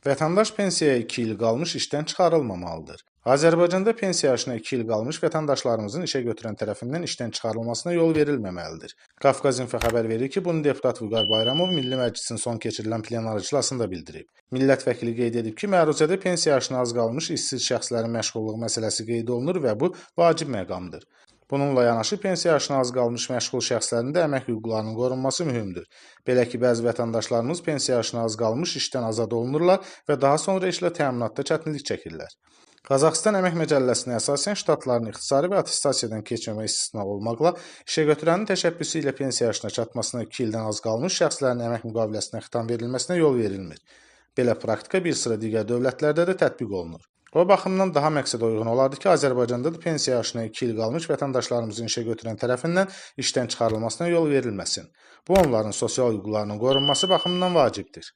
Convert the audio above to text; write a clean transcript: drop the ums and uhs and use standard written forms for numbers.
Vətəndaş pensiyaya 2 il qalmış işdən çıxarılmamalıdır. Azərbaycanda pensiya yaşına 2 il qalmış vətəndaşlarımızın işə götürən tərəfindən işdən çıxarılmasına yol verilməməlidir. Qafqaz İnfo xəbər verir ki, bunu deputat Vüqar Bayramov Milli Məclisin son keçirilən plenar iclasında bildirib. Millət vəkili qeyd edib ki, məruzədə pensiya yaşına az qalmış işsiz şəxslərin məşğulluq məsələsi qeyd olunur və bu vacib məqamdır. Bununla yanaşı pensiya yaşına az qalmış məşğul şəxslərin də əmək hüquqlarının qorunması mühümdür. Belə ki, bəzi vətəndaşlarımız pensiya yaşına az qalmış işdən azad olunurlar və daha sonra işlə təminatda çətinlik çəkirlər. Qazaxıstan Əmək Məcəlləsinə əsasən ştatların ixtisari və attestasiyadan keçməmə istisna olmaqla işəgötürənin təşəbbüsü ilə pensiya yaşına çatmasına 2 ildən az qalmış şəxslərin əmək müqaviləsinə xitam verilməsinə yol verilmir. Belə praktika bir sıra digər dövlətlərdə də tətbiq olunur. O baxımdan daha məqsədə uyğun olardı ki, Azərbaycanda da pensiya yaşına 2 il qalmış vətəndaşlarımızın işə götürən tərəfindən işdən çıxarılmasına yol verilməsin. Bu, onların sosial hüquqlarının qorunması baxımından vacibdir.